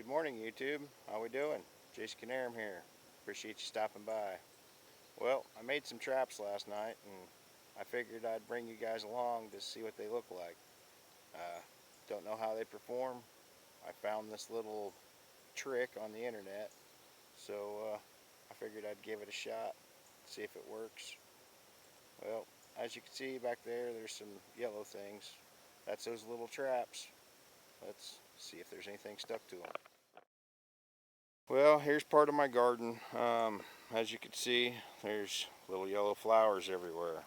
Good morning, YouTube. How we doing? Jason Knierim here. Appreciate you stopping by. Well, I made some traps last night, and I figured I'd bring you guys along to see what they look like. Don't know how they perform. I found this little trick on the internet, so I figured I'd give it a shot, see if it works. Well, as you can see back there, there's some yellow things. That's those little traps. Let's see if there's anything stuck to them. Well, here's part of my garden. As you can see, there's little yellow flowers everywhere.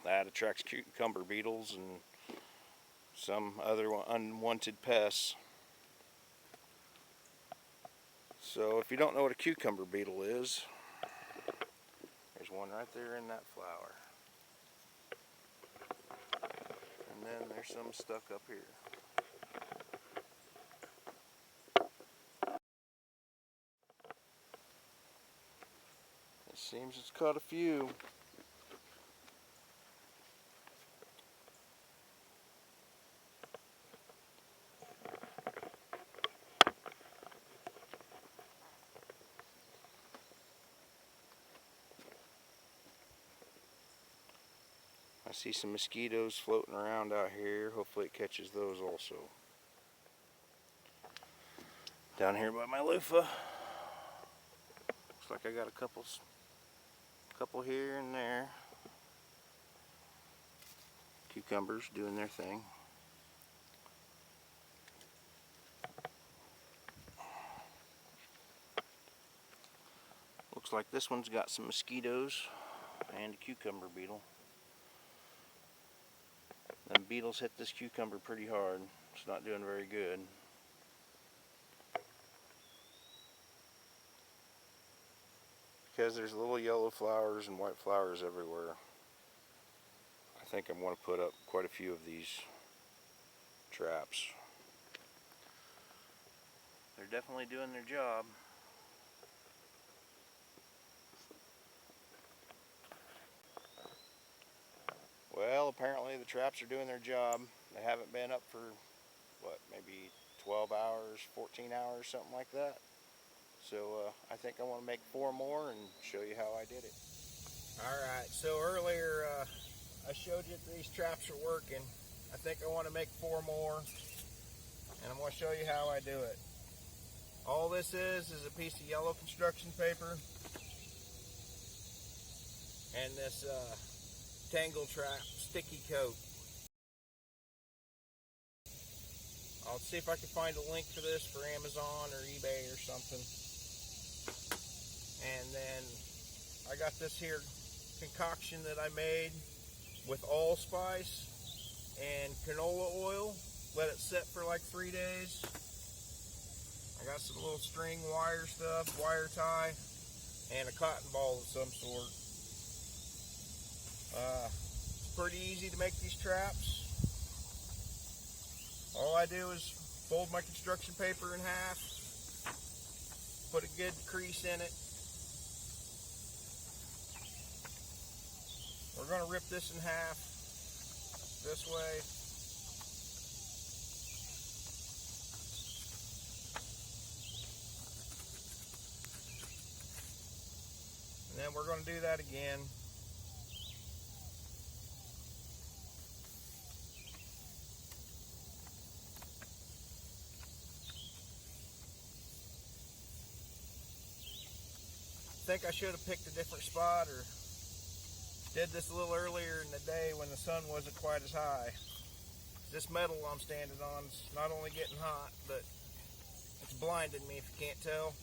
That attracts cucumber beetles and some other unwanted pests. So if you don't know what a cucumber beetle is, there's one right there in that flower. And then there's some stuck up here. It seems it's caught a few. I see some mosquitoes floating around out here. Hopefully it catches those also. Down here by my loofah, looks like I got a couple here and there. Cucumbers doing their thing. Looks like this one's got some mosquitoes and a cucumber beetle. Them beetles hit this cucumber pretty hard. It's not doing very good. Because there's little yellow flowers and white flowers everywhere, I think I'm going to put up quite a few of these traps. They're definitely doing their job. Well, apparently the traps are doing their job. They haven't been up for, what, maybe 12 hours, 14 hours, something like that. So I think I want to make 4 more and show you how I did it. Alright, so earlier I showed you that these traps are working. I think I want to make 4 more, and I'm going to show you how I do it. All this is a piece of yellow construction paper and this Tangle Trap sticky coat. I'll see if I can find a link for this for Amazon or eBay or something. And then I got this here concoction that I made with allspice and canola oil. Let it sit for like 3 days. I got some little string wire stuff, wire tie, and a cotton ball of some sort. It's pretty easy to make these traps. All I do is fold my construction paper in half, put a good crease in it. We're going to rip this in half this way. And then we're going to do that again. I think I should have picked a different spot or did this a little earlier in the day when the sun wasn't quite as high. This metal I'm standing on is not only getting hot, but it's blinding me if you can't tell.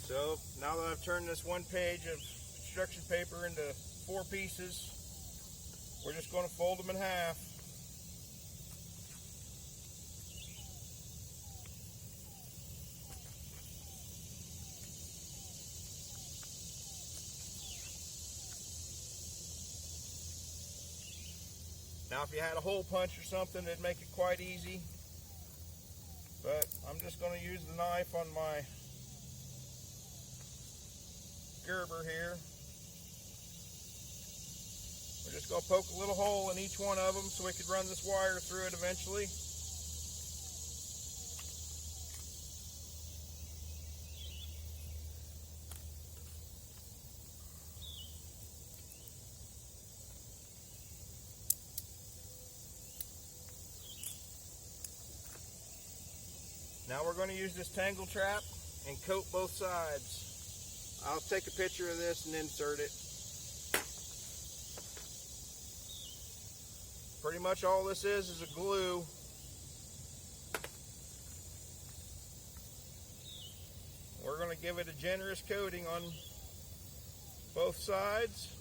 So now that I've turned this one page of construction paper into 4 pieces, we're just going to fold them in half. Now if you had a hole punch or something, it'd make it quite easy. But I'm just going to use the knife on my gerber here. We're just going to poke a little hole in each one of them so we could run this wire through it eventually. Now we're going to use this tangle trap and coat both sides. I'll take a picture of this and insert it. Pretty much all this is a glue. We're going to give it a generous coating on both sides.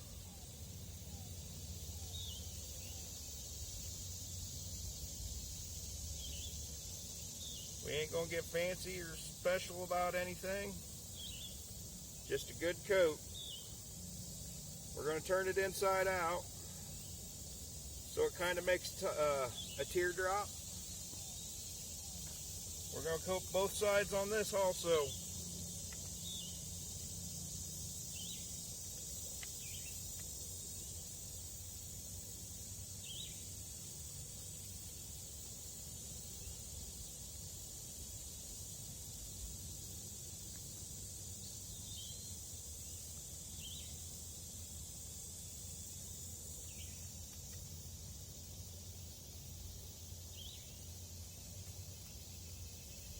We ain't gonna get fancy or special about anything. Just a good coat. We're gonna turn it inside out so it kind of makes a teardrop. We're gonna coat both sides on this also.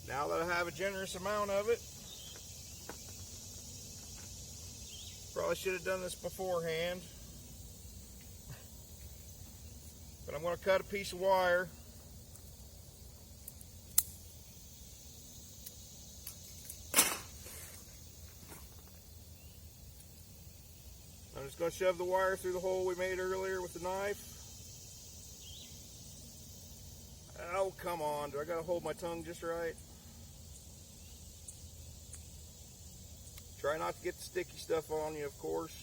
Now that I have a generous amount of it, probably should have done this beforehand, but I'm going to cut a piece of wire. I'm just going to shove the wire through the hole we made earlier with the knife. Oh, come on. Do I got to hold my tongue just right? Try not to get the sticky stuff on you, of course.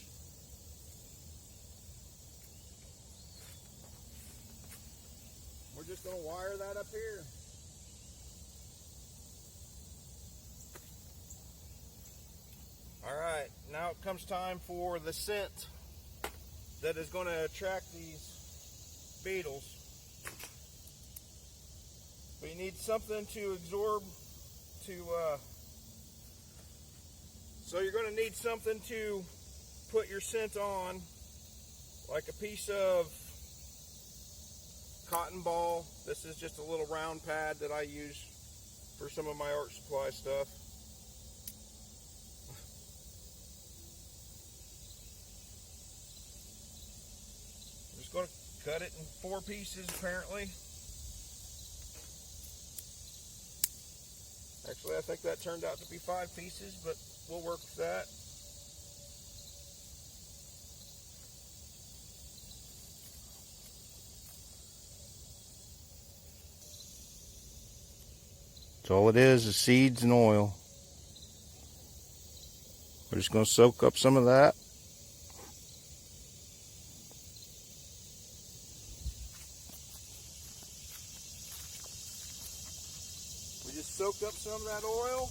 We're just going to wire that up here. Alright, now it comes time for the scent that is going to attract these beetles. We need something to absorb so you're going to need something to put your scent on, like a piece of cotton ball. This is just a little round pad that I use for some of my art supply stuff. I'm just going to cut it in 4 pieces apparently. Actually, I think that turned out to be 5 pieces, but we'll work with that. So all it is seeds and oil. We're just going to soak up some of that. We just soaked up some of that oil.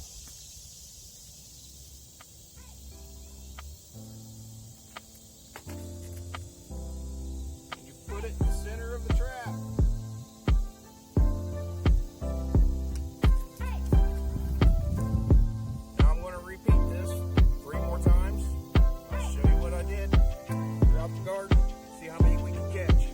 And you put it in the center of the trap. Now I'm going to repeat this 3 more times. I'll show you what I did throughout the garden. See how many we can catch.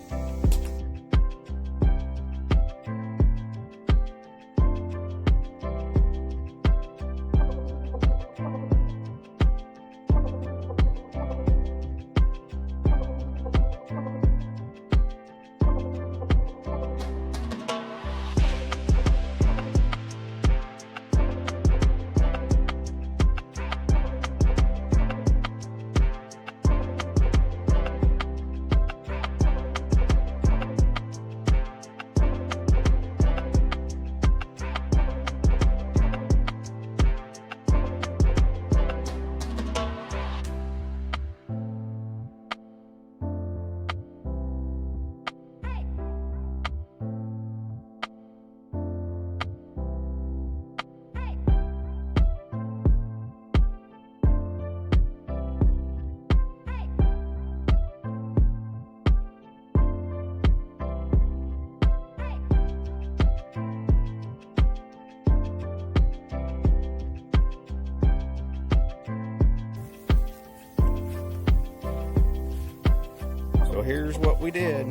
here's what we did.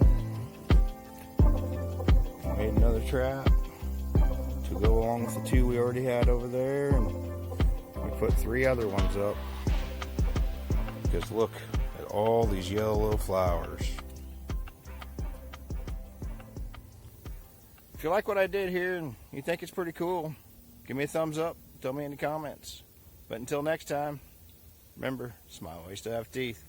Made another trap to go along with the 2 we already had over there, and we put 3 other ones up. Because look at all these yellow flowers. If you like what I did here and you think it's pretty cool, give me a thumbs up. Tell me in the comments. But until next time, remember, smile while you still have teeth.